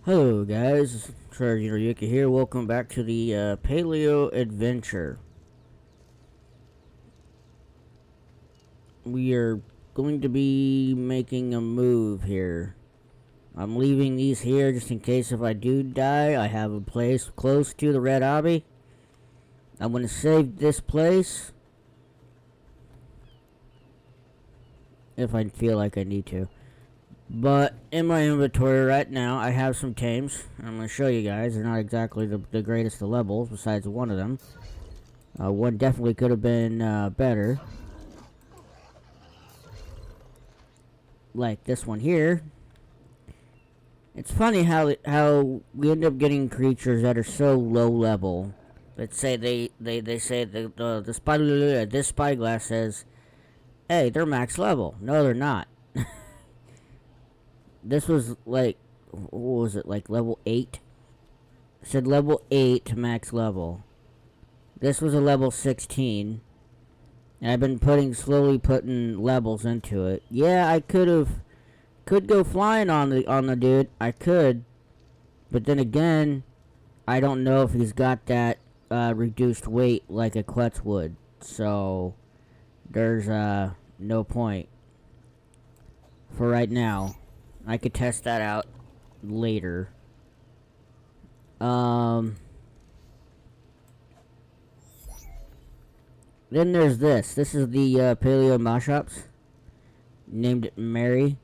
Hello guys, Sergeant Ryuki here. Welcome back to the Paleo adventure. We are going to be making a move here. I'm leaving these here just in case if I do die, I have a place close to the Red Obby. I'm going to save this place if I feel like I need to. But in my inventory right now, I have some tames. I'm going to show you guys. They're not exactly the greatest of levels, besides one of them. One definitely could have been better. Like this one here. It's funny how we end up getting creatures that are so low level. Let's say they say this spyglass says, hey, they're max level. No, they're not. This was like, what was it, like level 8? It said level 8 max level. This was a level 16. And I've been slowly putting levels into it. Yeah, I could go flying on the dude. I could. But then again, I don't know if he's got that reduced weight like a Quetz would. So, there's no point for right now. I could test that out later. Then there's this. This is the Paleo Mashups. Named it Mary.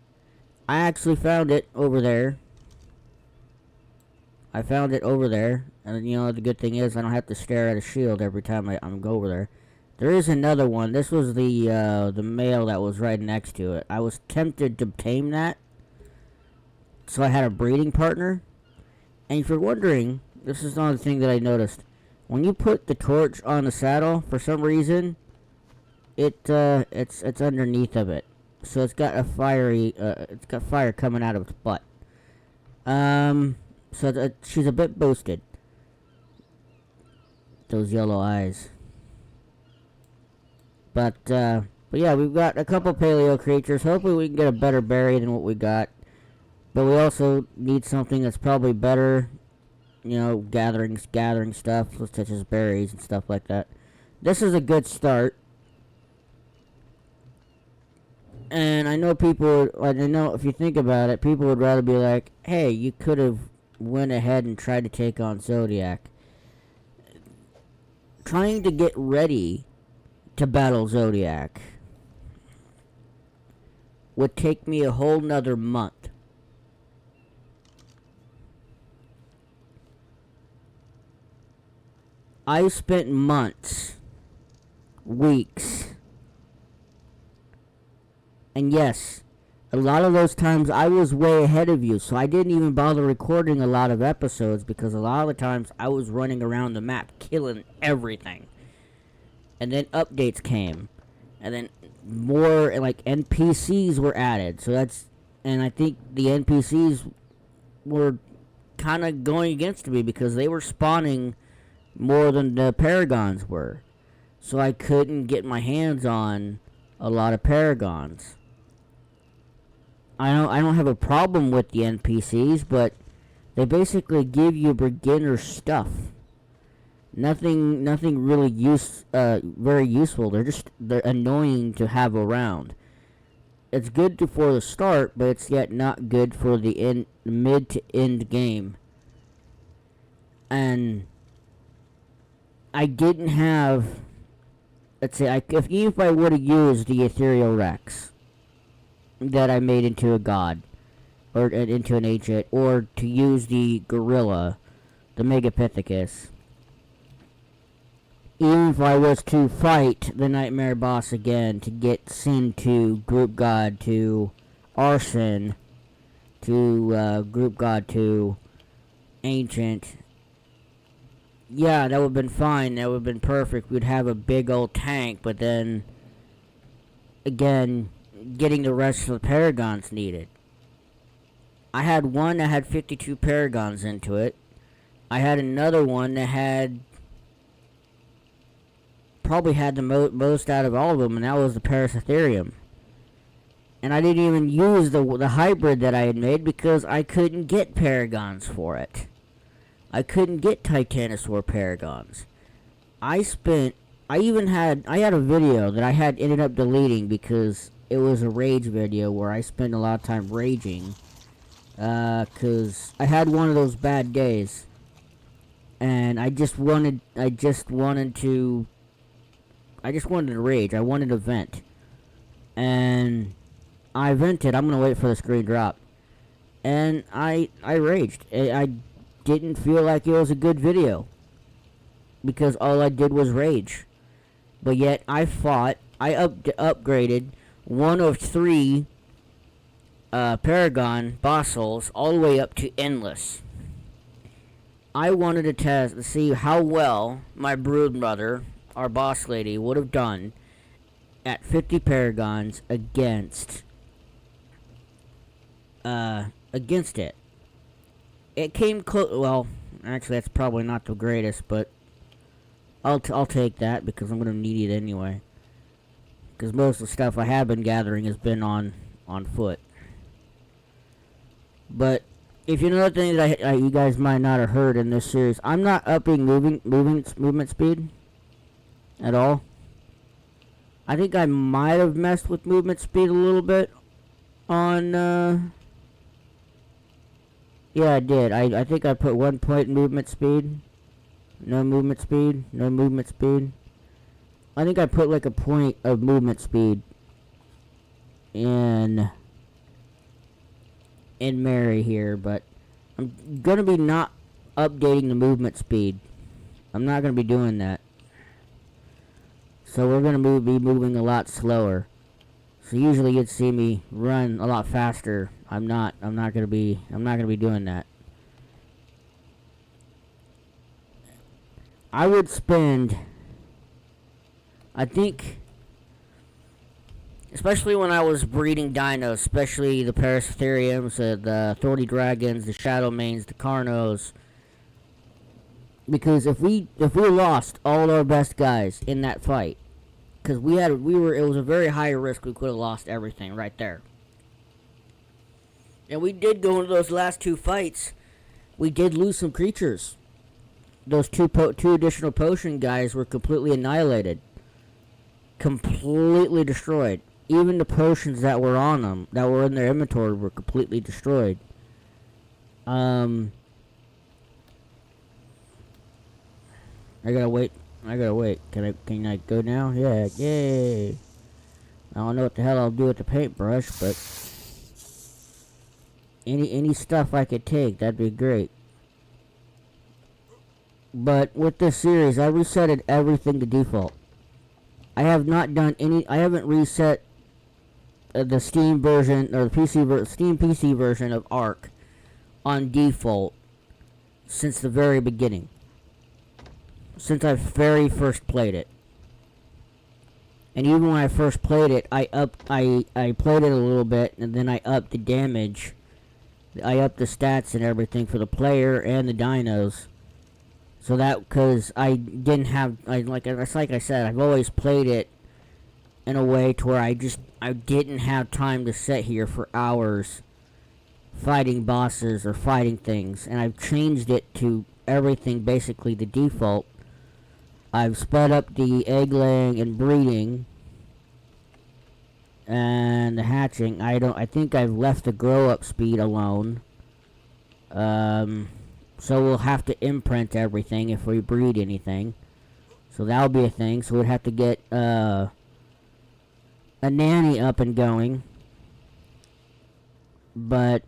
I actually found it over there. And you know, the good thing is I don't have to stare at a shield every time I go over there. There is another one. This was the male that was right next to it. I was tempted to tame that. So I had a breeding partner. And if you're wondering, this is another thing that I noticed. When you put the torch on the saddle, for some reason, it's underneath of it. So it's got it's got fire coming out of its butt. So she's a bit boosted. Those yellow eyes. But yeah, we've got a couple paleo creatures. Hopefully we can get a better berry than what we got. But we also need something that's probably better, you know, gathering stuff, such as berries and stuff like that. This is a good start. And I know if you think about it, people would rather be like, hey, you could have went ahead and tried to take on Zodiac. Trying to get ready to battle Zodiac would take me a whole nother month. I spent months, weeks, and yes, a lot of those times I was way ahead of you, so I didn't even bother recording a lot of episodes because a lot of the times I was running around the map killing everything. And then updates came, and then more like NPCs were added, and I think the NPCs were kind of going against me because they were spawning more than the Paragons were. So I couldn't get my hands on a lot of Paragons. I don't have a problem with the NPCs, but they basically give you beginner stuff. Nothing really very useful. They're annoying to have around. It's good for the start, but it's yet not good for the mid to end game. And I didn't have, let's say, if I would have used the Ethereal Rex that I made into a god, or into an ancient, or to use the Gorilla, the Megapithecus, even if I was to fight the Nightmare boss again, to get Sin to Group God to Arson, to Group God to Ancient, yeah, that would have been fine. That would have been perfect. We'd have a big old tank, but then, again, getting the rest of the Paragons needed. I had one that had 52 Paragons into it. I had another one that probably had the most out of all of them, and that was the Paris Ethereum. And I didn't even use the hybrid that I had made because I couldn't get paragons for it. I couldn't get Titanosaur paragons. I had a video that I had ended up deleting because it was a rage video where I spent a lot of time raging. Cause I had one of those bad days. And I just wanted to rage. I wanted to vent. And I vented. I'm gonna wait for the screen drop. And I raged. I didn't feel like it was a good video. Because all I did was rage. But yet I upgraded one of 3 Paragon boss souls all the way up to endless. I wanted to test to see how well my brood mother, our boss lady, would have done at 50 Paragons against it. It came close. Well, actually, that's probably not the greatest, but I'll take that because I'm gonna need it anyway. Because most of the stuff I have been gathering has been on foot. But if you know the thing that you guys might not have heard in this series, I'm not upping movement speed at all. I think I might have messed with movement speed a little bit on. Yeah, I did. I think I put 1 point movement speed. No movement speed. No movement speed. I think I put like a point of movement speed in Mary here, but I'm gonna be not updating the movement speed. I'm not gonna be doing that. So we're gonna be moving a lot slower. So usually you'd see me run a lot faster. I'm not gonna be doing that. I would spend, I think, especially when I was breeding dinos, especially the Parasitheriums, the Thorny Dragons, the Shadow Mains, the Carnos. Because if we lost all our best guys in that fight, because it was a very high risk, we could have lost everything right there. And we did go into those last 2 fights. We did lose some creatures. Those two additional potion guys were completely annihilated. Completely destroyed. Even the potions that were on them, that were in their inventory, were completely destroyed. I gotta wait. Can I go now? Yeah, yay. I don't know what the hell I'll do with the paintbrush, but any stuff I could take, that'd be great. But with this series, I resetted everything to default. I have not done I haven't reset the Steam version, or the Steam PC version of Ark on default since the very beginning. Since I very first played it. And even when I first played it, I played it a little bit, and then I upped the damage. I upped the stats and everything for the player and the dinos. So that, because I didn't have, like I said, I've always played it in a way to where I didn't have time to sit here for hours fighting bosses or fighting things. And I've changed it to everything basically the default. I've sped up the egg laying and breeding and the hatching. I think I've left the grow up speed alone. So we'll have to imprint everything if we breed anything. So that'll be a thing. So we'd have to get a nanny up and going. But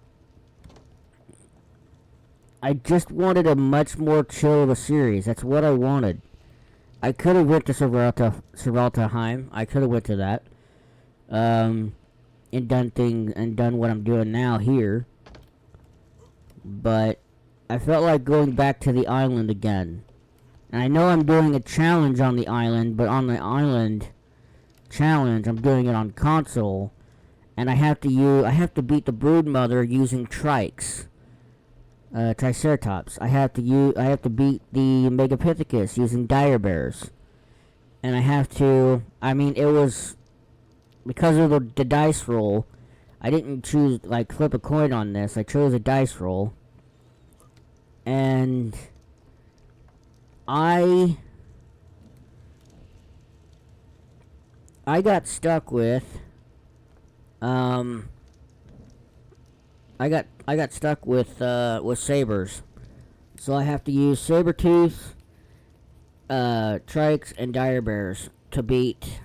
I just wanted a much more chill of a series. That's what I wanted. I could have went to Servaltaheim. I could have went to that. And done what I'm doing now here. But I felt like going back to the island again. And I know I'm doing a challenge on the island, but on the island challenge, I'm doing it on console. And I have to beat the brood mother using trikes. Triceratops. I have to beat the Megapithecus using dire bears. And it was because of the dice roll, I didn't choose, like, flip a coin on this. I chose a dice roll. And I got stuck with, I got stuck with sabers. So I have to use Sabertooth, Trikes, and Dire Bears to beat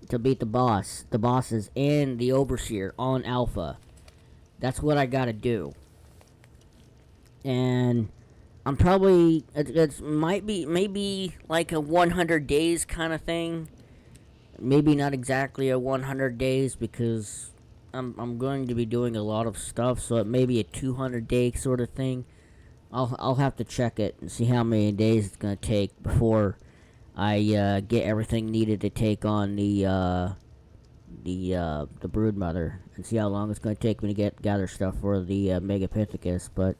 the bosses, and the Overseer on Alpha. That's what I gotta do. And I'm probably, it might be, maybe like a 100 days kind of thing. Maybe not exactly a 100 days, because I'm going to be doing a lot of stuff, so it may be a 200 day sort of thing. I'll have to check it and see how many days it's gonna take before I get everything needed to take on the Broodmother, and see how long it's gonna take me to gather stuff for the Megapithecus. But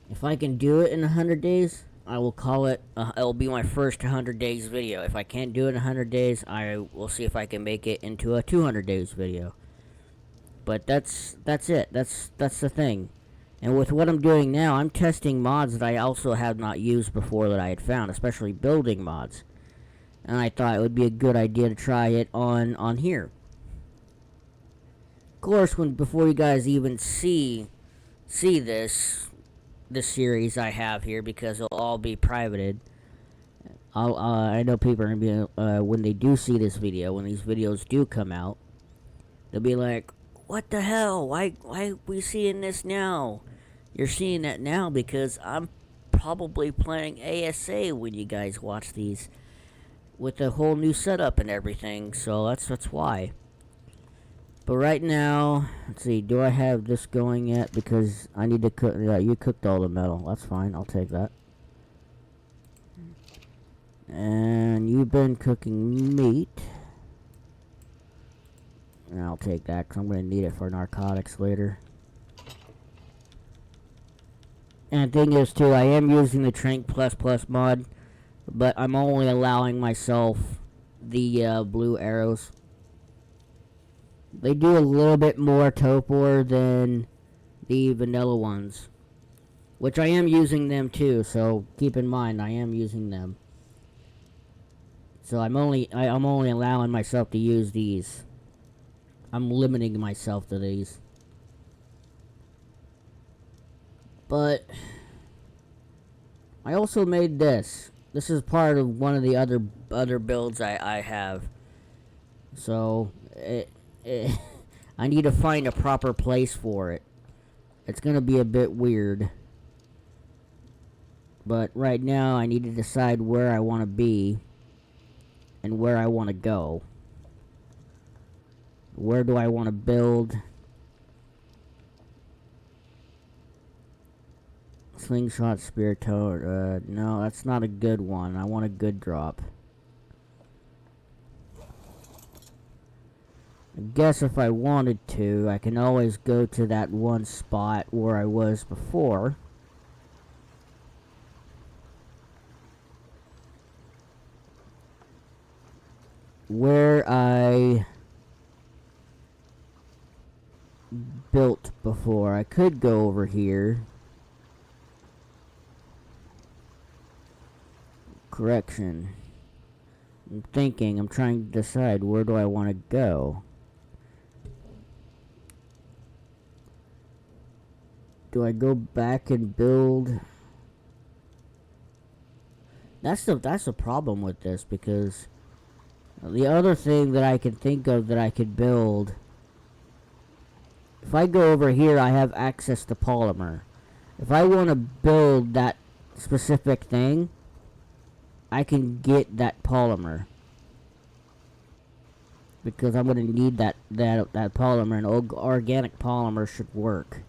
if I can do it in 100 days, I will call it. It'll be my first 100 days video. If I can't do it in 100 days, I will see if I can make it into a 200 days video. But that's it. That's the thing. And with what I'm doing now, I'm testing mods that I also have not used before that I had found, especially building mods. And I thought it would be a good idea to try it on here. Of course, before you guys even see this series I have here, because it'll all be privated. I know people are gonna be when they do see this video, when these videos do come out, they'll be like, "What the hell? Why are we seeing this now?" You're seeing that now because I'm probably playing ASA when you guys watch these, with a whole new setup and everything. So that's why. But right now, let's see, do I have this going yet? Because I need to cook. Yeah, you cooked all the metal. That's fine. I'll take that. And you've been cooking meat. And I'll take that because I'm going to need it for narcotics later. And the thing is, too, I am using the Trank ++ mod, but I'm only allowing myself the blue arrows. They do a little bit more torpor than the vanilla ones, which I am using them too, so keep in mind I am using them. So I'm only allowing myself to use these. I'm limiting myself to these. But I also made this. This is part of one of the other builds I have. So I need to find a proper place for it. It's gonna be a bit weird. But right now I need to decide where I want to be and where I want to go. Where do I want to build? Slingshot spear toad. No, that's not a good one. I want a good drop. I guess if I wanted to, I can always go to that one spot where I was before. Where I built before. I could go over here. Correction. I'm trying to decide where do I want to go. Do I go back and build? That's the problem with this, because the other thing that I can think of that I could build, if I go over here, I have access to polymer. If I want to build that specific thing, I can get that polymer, because I'm going to need that polymer, and organic polymer should work.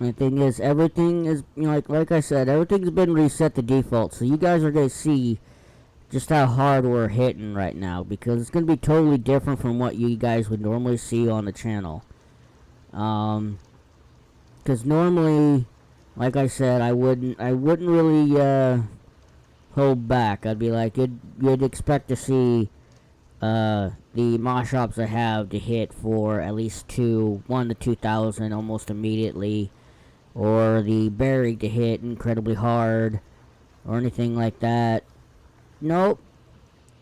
And the thing is, everything is, like I said, everything's been reset to default. So you guys are going to see just how hard we're hitting right now, because it's going to be totally different from what you guys would normally see on the channel. Because normally, like I said, I wouldn't really hold back. I'd be like, you'd expect to see the Moshops I have to hit for at least 1 to 2,000 almost immediately, or the Berry to hit incredibly hard, or anything like that. Nope.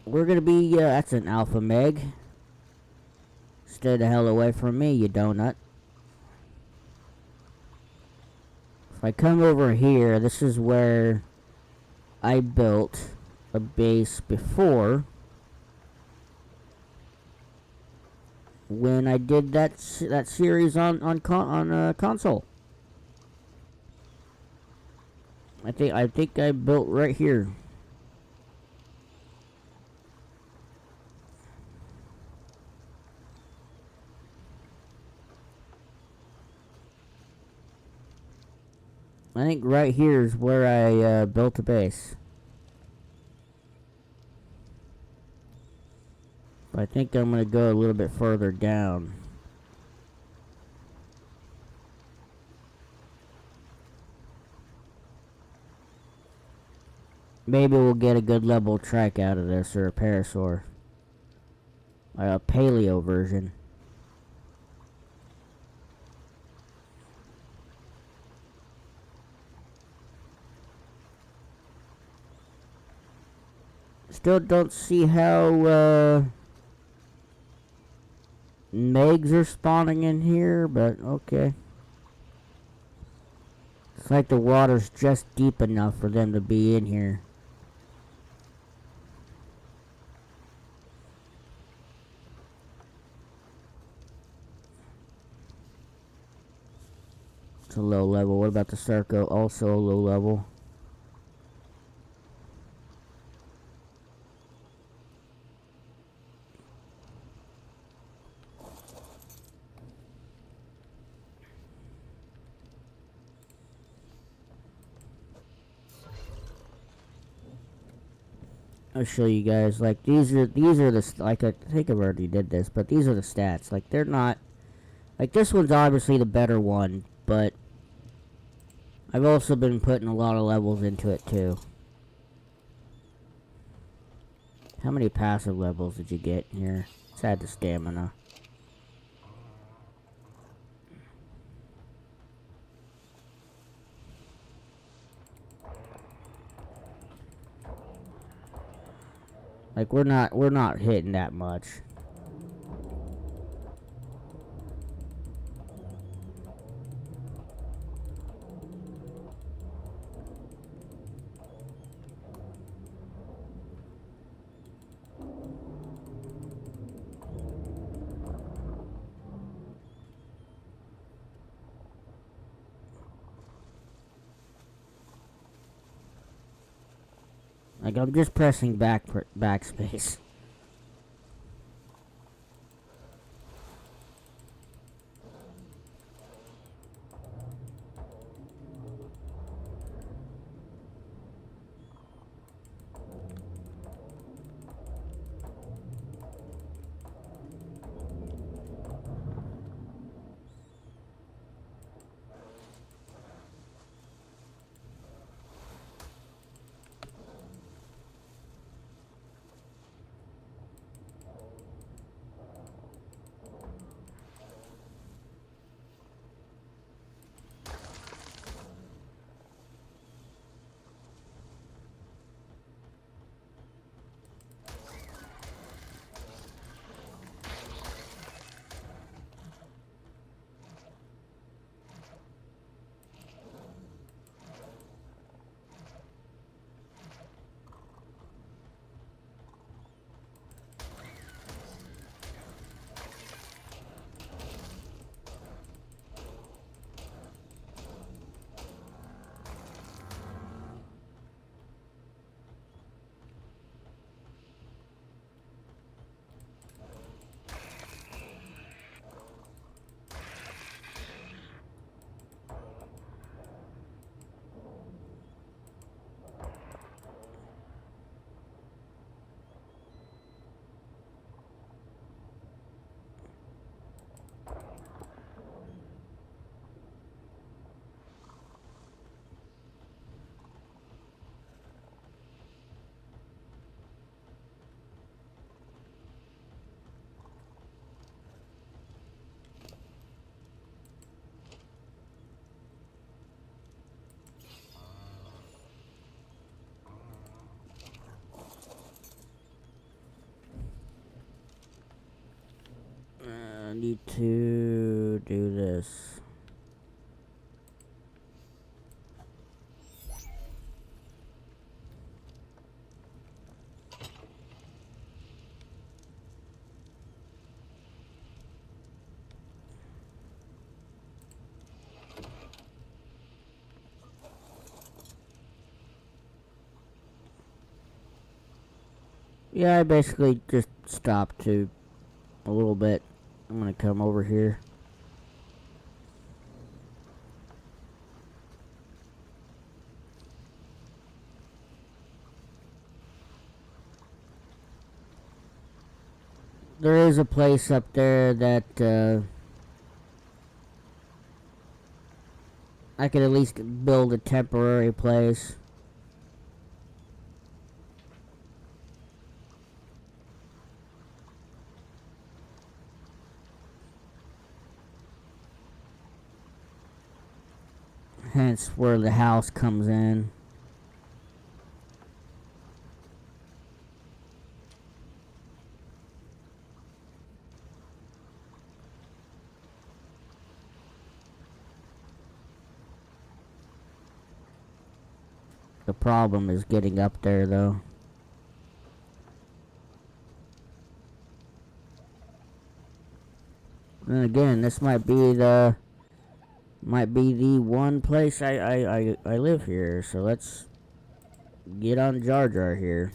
We're gonna be, that's an Alpha Meg. Stay the hell away from me, you donut. If I come over here, this is where I built a base before, when I did that series on console. I think I built right here. I think right here is where I built a base. But I think I'm going to go a little bit further down. Maybe we'll get a good level trike out of this, or a parasaur. A paleo version. Still don't see how Megs are spawning in here, but okay. It's like the water's just deep enough for them to be in here. It's a low level. What about the Sarco? Also a low level. I'll show you guys. Like these are the, like, I think I've already did this, but these are the stats. Like, they're not, like, this one's obviously the better one, but I've also been putting a lot of levels into it too. How many passive levels did you get here? Let's add the stamina. Like, we're not hitting that much. Like, I'm just pressing backspace. need to do this. Yeah, I basically just stopped to a little bit. I'm gonna come over here. There is a place up there that I could at least build a temporary place. Hence where the house comes in. The problem is getting up there, though. Then again, this might be the one place I live here. So let's get on Jar Jar here.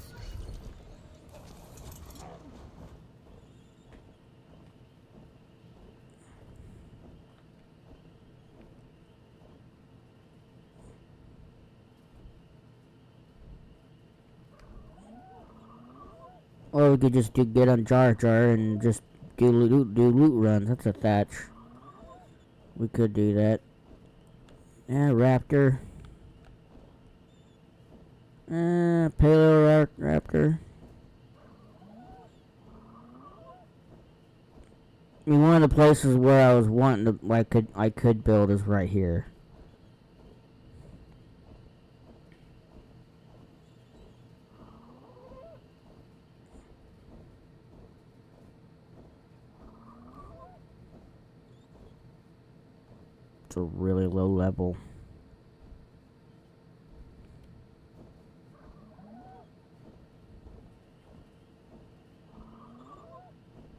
Or we could just get on Jar Jar and just do loot runs. That's a thatch. We could do that. Yeah, Raptor. Paleo Raptor. I mean, one of the places where I was wanting to, I could build is right here. It's a really low level.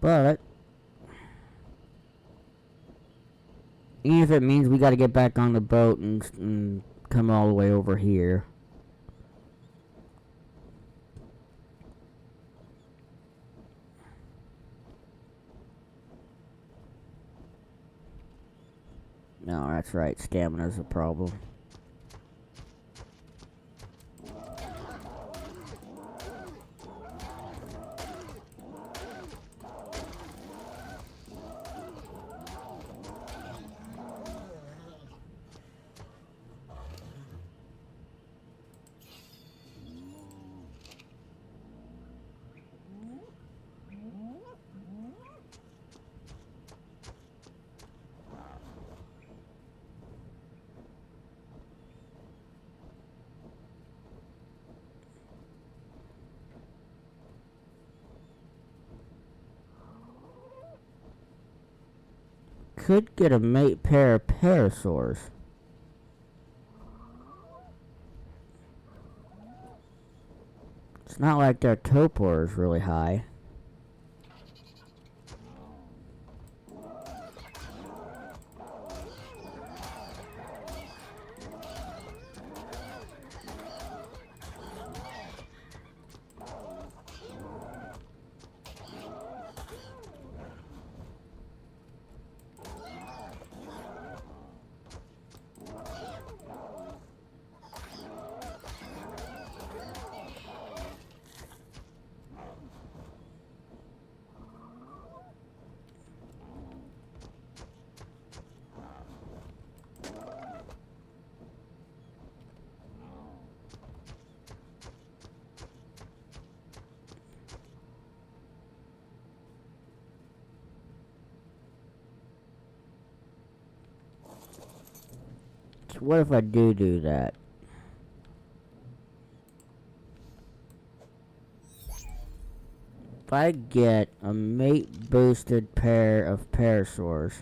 But even if it means we got to get back on the boat and come all the way over here. No, that's right. Stamina's a problem. Could get a pair of parasaurs. It's not like their torpor is really high. So what if I do that? If I get a mate boosted pair of parasaurs.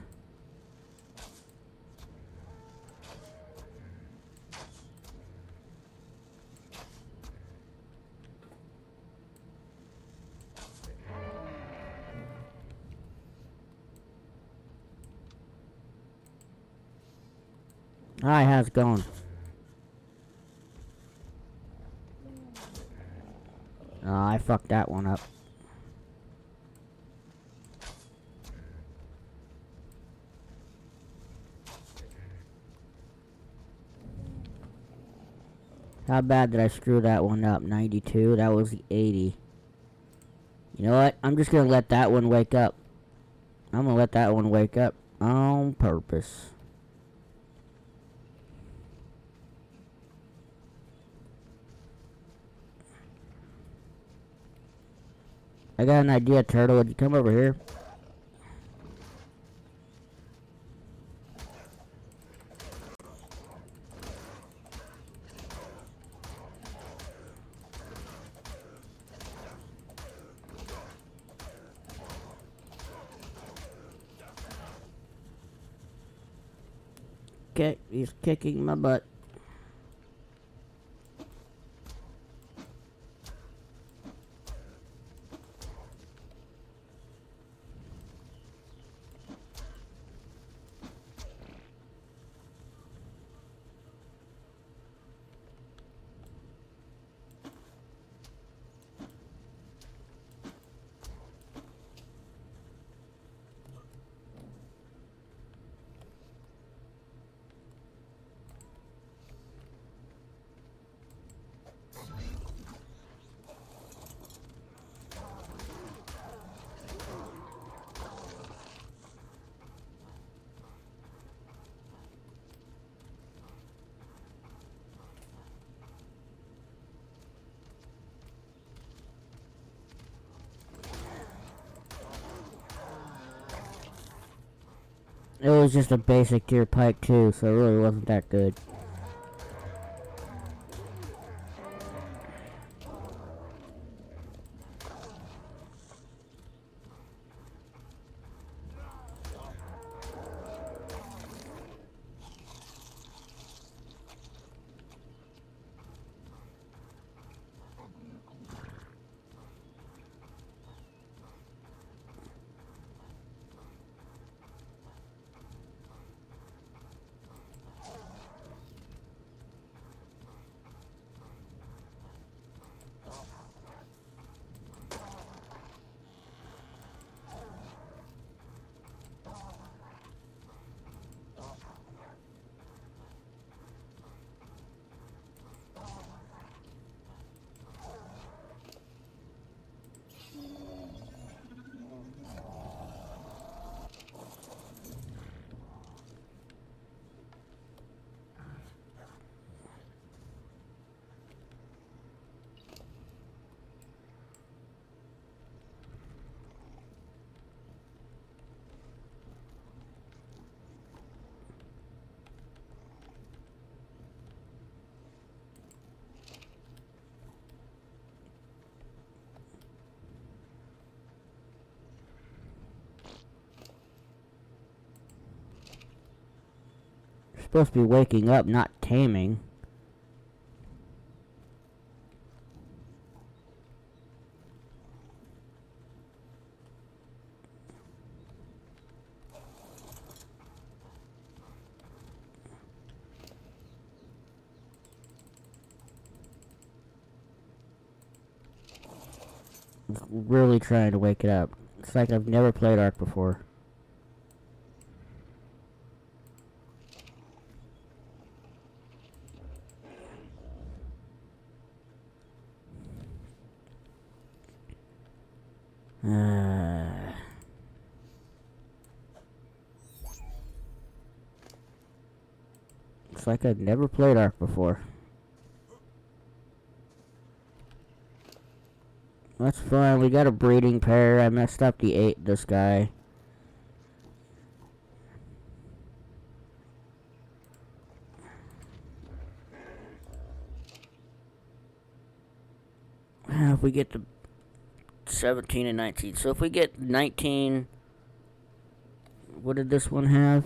Alright, how's it going? Oh, I fucked that one up. How bad did I screw that one up? 92? That was the 80. You know what? I'm just gonna let that one wake up. I'm gonna let that one wake up on purpose. I got an idea, Turtle. Would you come over here? Okay, he's kicking my butt. It was just a basic tier pike too, so it really wasn't that good. You're supposed to be waking up, not taming. I'm really trying to wake it up. It's like I've never played Ark before. It's like I've never played Ark before. That's fine. We got a breeding pair. I messed up this guy. If we get the 17 and 19. So if we get 19, what did this one have?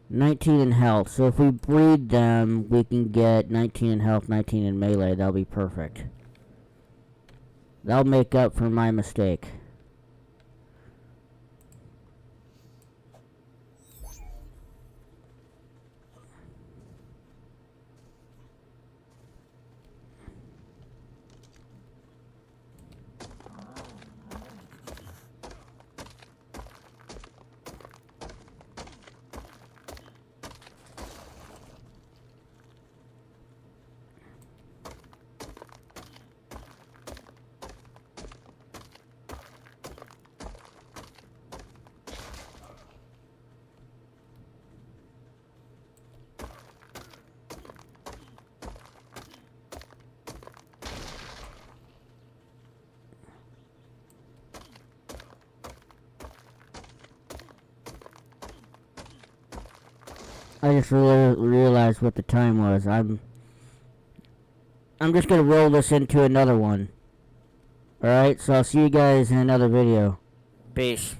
19 in health. So if we breed them, we can get 19 in health, 19 in melee. That'll be perfect. That'll make up for my mistake. I just realized what the time was. I'm just gonna roll this into another one. Alright, so I'll see you guys in another video. Peace.